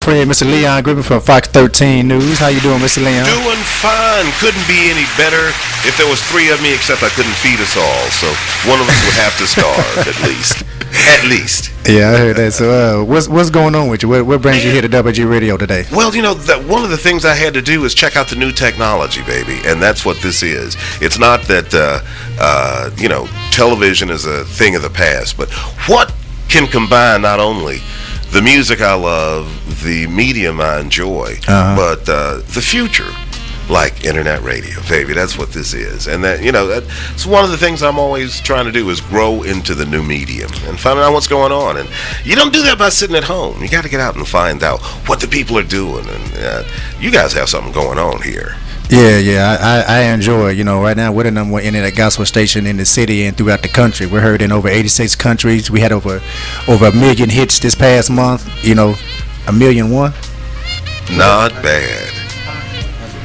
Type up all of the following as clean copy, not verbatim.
friend, Mr. Leon Griffin from Fox 13 News. How you doing, Mr. Leon? Doing fine. Couldn't be any better if there was three of me, except I couldn't feed us all. So one of us would have to starve, at least. At least. Yeah, I heard that. So what's going on with you? What brings you here to WRUG Radio today? Well, you know, one of the things I had to do is check out the new technology, baby. And that's what this is. It's not that, television is a thing of the past. But what can combine not only the music I love, the medium I enjoy, but the future, like internet radio, baby. That's what this is. And that's one of the things I'm always trying to do is grow into the new medium and find out what's going on. And you don't do that by sitting at home. You got to get out and find out what the people are doing. And you guys have something going on here. Yeah, I enjoy it. Right now we're the number one internet gospel station in the city and throughout the country. We're heard in over 86 countries. We had over 1 million hits this past month. 1,000,001. Not bad.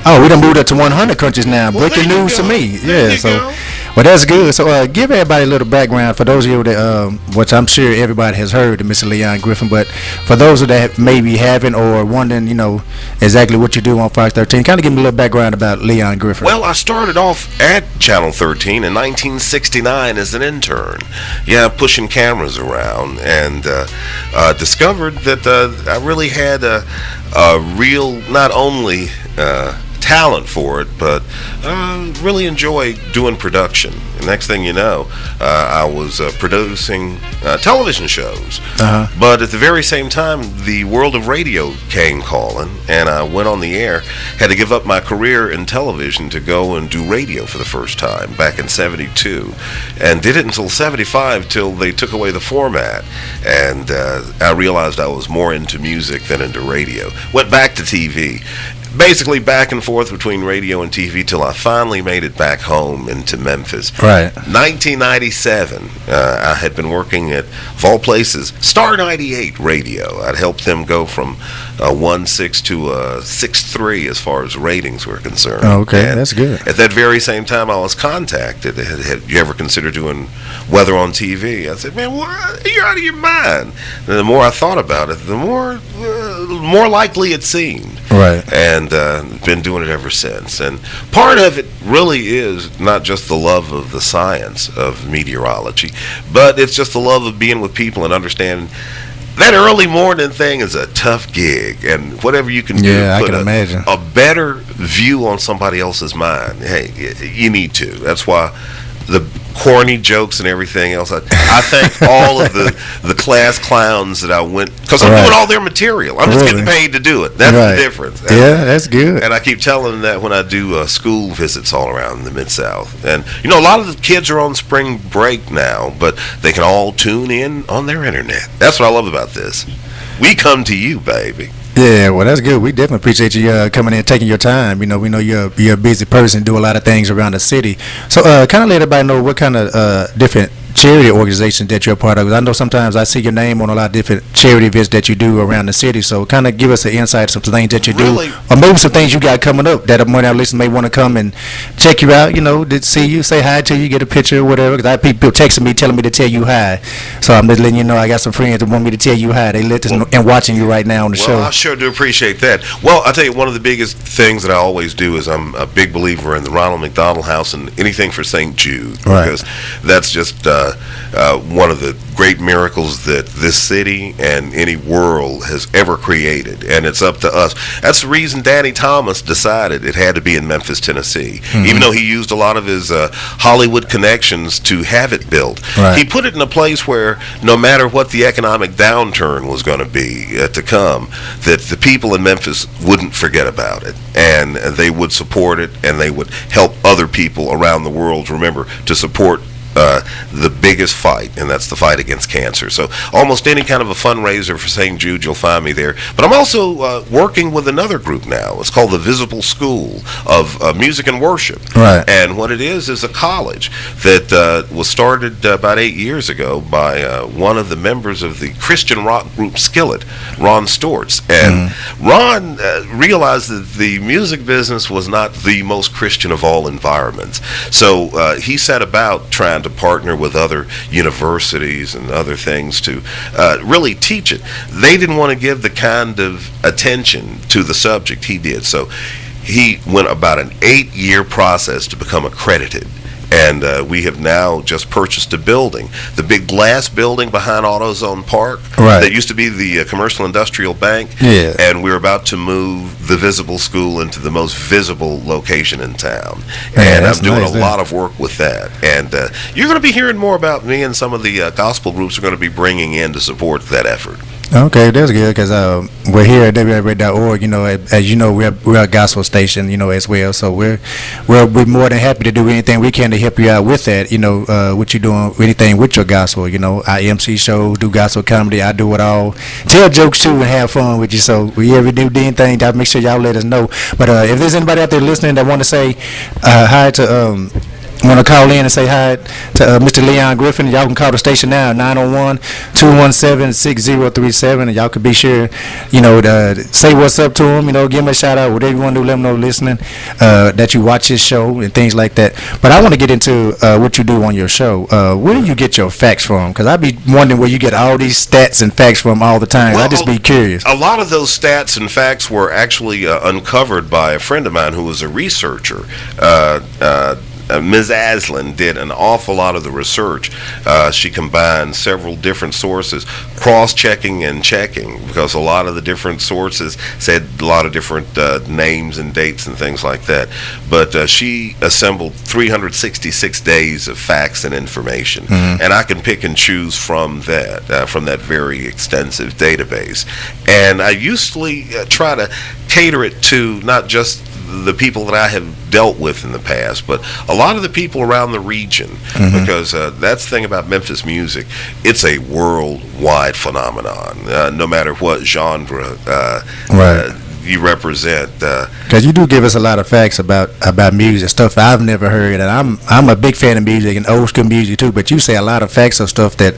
Oh, we done moved up to 100 countries now. Well, breaking news to me. Yeah, so. Well, that's good. So give everybody a little background for those of you that, which I'm sure everybody has heard of Mr. Leon Griffin, but for those that maybe haven't or wondering, exactly what you do on Fox 13, kind of give me a little background about Leon Griffin. Well, I started off at Channel 13 in 1969 as an intern. Yeah, pushing cameras around, and discovered that I really had a real, not only talent for it, but really enjoy doing production. And next thing you know, I was producing television shows. But at the very same time, the world of radio came calling, and I went on the air. Had to give up my career in television to go and do radio for the first time back in '72, and did it until '75 till they took away the format. And I realized I was more into music than into radio. Went back to TV. Basically back and forth between radio and TV till I finally made it back home into Memphis. Right. 1997, I had been working at, of all places, Star 98 Radio. I'd helped them go from 1.6 to 6.3 as far as ratings were concerned. Oh, okay, and that's good. At that very same time, I was contacted. Had you ever considered doing weather on TV? I said, man, what? You're out of your mind. And the more I thought about it, the more likely it seemed. Right. And been doing it ever since. And part of it really is not just the love of the science of meteorology, but it's just the love of being with people and understanding that early morning thing is a tough gig, and whatever you can do to put a better view on somebody else's mind, hey, you need to. That's why the corny jokes and everything else. I thank all of the class clowns that I went, because I'm doing all their material. I'm just getting paid to do it. That's the difference. Yeah, that's good. And I keep telling them that when I do school visits all around the MidSouth. And, a lot of the kids are on spring break now, but they can all tune in on their internet. That's what I love about this. We come to you, baby. Yeah, well, that's good. We definitely appreciate you coming in and taking your time. We know you're a busy person, do a lot of things around the city. So kind of let everybody know what kind of different charity organizations that you're a part of. 'Cause I know sometimes I see your name on a lot of different charity events that you do around the city. So kind of give us an insight of some things that you do, or maybe some things you got coming up that more our listeners may want to come and check you out. To see you, say hi to you, get a picture or whatever. Because I have people texting me telling me to tell you hi. So I'm just letting you know I got some friends that want me to tell you hi. They let us know and watching you right now on the show. I sure do appreciate that. Well, I'll tell you, one of the biggest things that I always do is I'm a big believer in the Ronald McDonald House and anything for St. Jude. Right. Because that's just one of the great miracles that this city and any world has ever created, and it's up to us. That's the reason Danny Thomas decided it had to be in Memphis, Tennessee. Even though he used a lot of his Hollywood connections to have it built. Right. He put it in a place where no matter what the economic downturn was going to be to come, that the people in Memphis wouldn't forget about it, and they would support it, and they would help other people around the world remember to support the biggest fight, and that's the fight against cancer. So almost any kind of a fundraiser for St. Jude, you'll find me there. But I'm also working with another group now. It's called the Visible School of Music and Worship. Right. And what it is a college that was started about 8 years ago by one of the members of the Christian rock group Skillet, Ron Storts. And Ron realized that the music business was not the most Christian of all environments. So he set about trying to partner with other other universities and other things to really teach it. They didn't want to give the kind of attention to the subject he did. So he went about an 8-year process to become accredited. And we have now just purchased a building, the big glass building behind AutoZone Park. Right. That used to be the Commercial Industrial Bank. Yeah. And we're about to move the visible school into the most visible location in town. And I'm doing a lot of work with that. And you're going to be hearing more about me and some of the gospel groups are going to be bringing in to support that effort. Okay, that's good, because we're here at WRUG.org. You know, as you know, we're a gospel station, you know, as well. So we're more than happy to do anything we can to help you out with that. You know, what you're doing, anything with your gospel. You know, I MC shows, do gospel comedy. I do it all. Tell jokes too and have fun with you. So we ever do anything, make sure y'all let us know. But if there's anybody out there listening that want to say hi to want to call in and say hi to Mr. Leon Griffin, y'all can call the station now, 901-217-6037, and y'all can be sure, you know, to say what's up to him, you know, give him a shout out, whatever you want to do, let him know listening, that you watch his show and things like that. But I want to get into what you do on your show. Where do you get your facts from? Because I be wondering where you get all these stats and facts from all the time. Well, I just be curious. A lot of those stats and facts were actually uncovered by a friend of mine who was a researcher. Ms. Aslan did an awful lot of the research. She combined several different sources, cross-checking and checking, because a lot of the different sources said a lot of different names and dates and things like that. But she assembled 366 days of facts and information, and I can pick and choose from that very extensive database. And I usually try to cater it to not just the people that I have dealt with in the past, but a lot of the people around the region, because that's the thing about Memphis music. It's a worldwide phenomenon, no matter what genre you represent. Because you do give us a lot of facts about music, stuff I've never heard, and I'm a big fan of music and old school music too. But you say a lot of facts of stuff that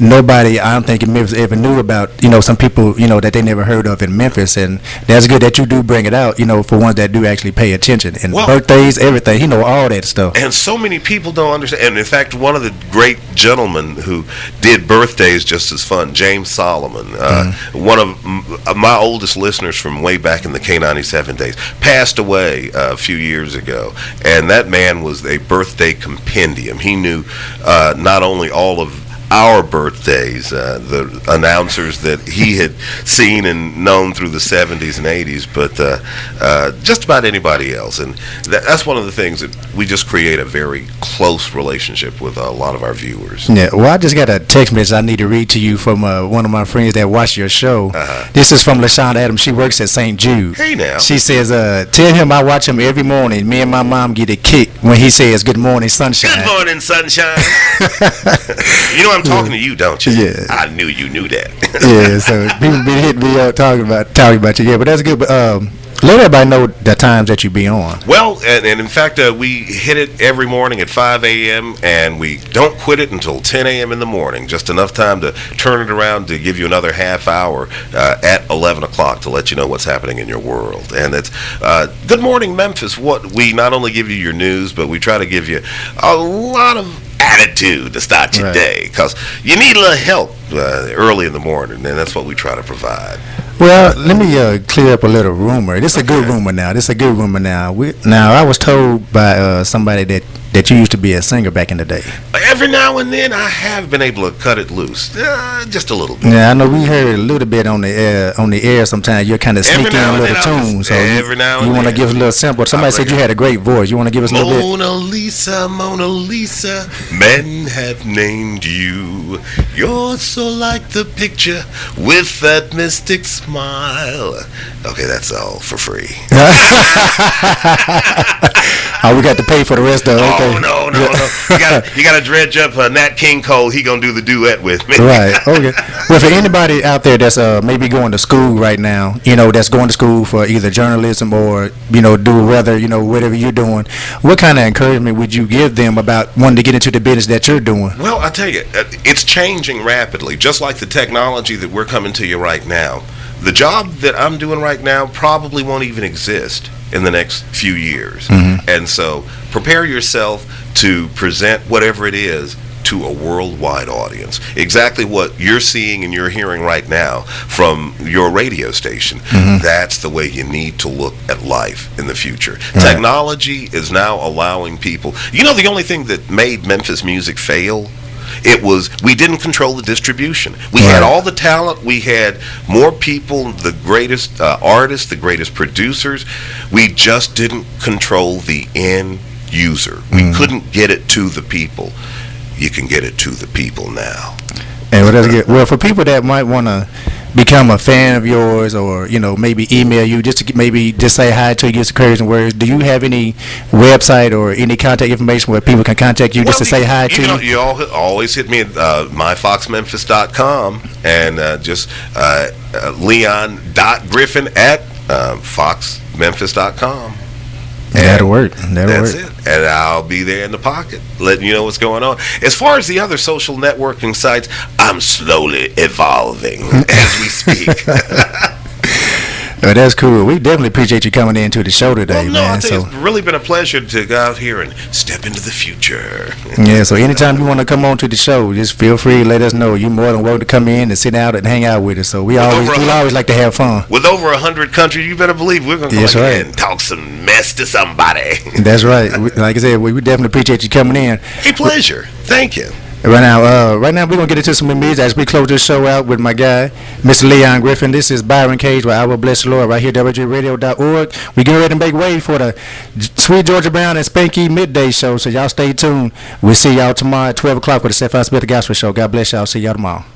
nobody, I don't think in Memphis ever knew about. You know, some people, you know, that they never heard of in Memphis, and that's good that you do bring it out. You know, for ones that do actually pay attention, and birthdays, everything. You know, all that stuff. And so many people don't understand. And in fact, one of the great gentlemen who did birthdays just as fun, James Solomon, one of my oldest listeners from way back in the K97 days, passed away a few years ago, and that man was a birthday compendium. He knew not only all of our birthdays, the announcers that he had seen and known through the 70s and 80s, but just about anybody else. And that's one of the things that we just create a very close relationship with a lot of our viewers. Yeah, well, I just got a text message I need to read to you from one of my friends that watch your show. This is from LaShawn Adams. She works at St. Jude. Hey now. She says, tell him I watch him every morning. Me and my mom get a kick when he says, good morning, sunshine. Good morning, sunshine. You know I'm talking to you, don't you? Yeah. I knew you knew that. Yeah, so people been hitting me up talking about you. Yeah, but that's good. But let everybody know the times that you be on. Well, and in fact, we hit it every morning at 5 a.m., and we don't quit it until 10 a.m. in the morning, just enough time to turn it around to give you another half hour at 11 o'clock to let you know what's happening in your world. And it's Good Morning Memphis. We not only give you your news, but we try to give you a lot of attitude to start your day, because you need a little help early in the morning, and that's what we try to provide. Well, let me clear up a little rumor. This is a good rumor now. Now, I was told by somebody that you used to be a singer back in the day. Every now and then, I have been able to cut it loose, just a little bit. Yeah, I know we heard a little bit on the air. Sometimes you're kind of sneaking in a little tune. So you want to give us a little sample. Somebody said you had a great voice. You want to give us a little bit? Mona Lisa, men have named you. You're so like the picture with that mystic smile. Okay, that's all for free. We got to pay for the rest of it. Okay. Oh, no. You got to dredge up Nat King Cole. He going to do the duet with me. Right, okay. Well, for anybody out there that's maybe going to school right now, you know, that's going to school for either journalism or, you know, whatever you're doing, what kind of encouragement would you give them about wanting to get into the business that you're doing? Well, I tell you, it's changing rapidly, just like the technology that we're coming to you right now. The job that I'm doing right now probably won't even exist in the next few years. And so prepare yourself to present whatever it is to a worldwide audience. Exactly what you're seeing and you're hearing right now from your radio station. That's the way you need to look at life in the future. Technology is now allowing people. You know, the only thing that made Memphis music fail, it was we didn't control the distribution. We had all the talent. We had more people, the greatest artists, the greatest producers. We just didn't control the end user. We couldn't get it to the people. You can get it to the people now. And well, for people that might want to become a fan of yours, or maybe email you just to maybe just say hi to you, just encouraging words, do you have any website or any contact information where people can contact you just to say hi to you? You always hit me at myfoxmemphis.com and just leon.griffin at foxmemphis.com. That'll work. That's it. And I'll be there in the pocket, letting you know what's going on. As far as the other social networking sites, I'm slowly evolving as we speak. Well, that's cool. We definitely appreciate you coming into the show today, man. It's really been a pleasure to go out here and step into the future. Yeah, so anytime you want to come on to the show, just feel free to let us know. You're more than welcome to come in and sit out and hang out with us. So we always like to have fun. With over 100 countries, you better believe we're going to go in and talk some mess to somebody. That's right. Like I said, we definitely appreciate you coming in. A pleasure. Thank you. Right now we're going to get into some music as we close this show out with my guy, Mr. Leon Griffin. This is Byron Cage with I Will Bless the Lord right here at WRUG.org. We get ready to make way for the Sweet Georgia Brown and Spanky Midday Show, so y'all stay tuned. We'll see y'all tomorrow at 12 o'clock for the Sapphire Smith Gospel Show. God bless y'all. See y'all tomorrow.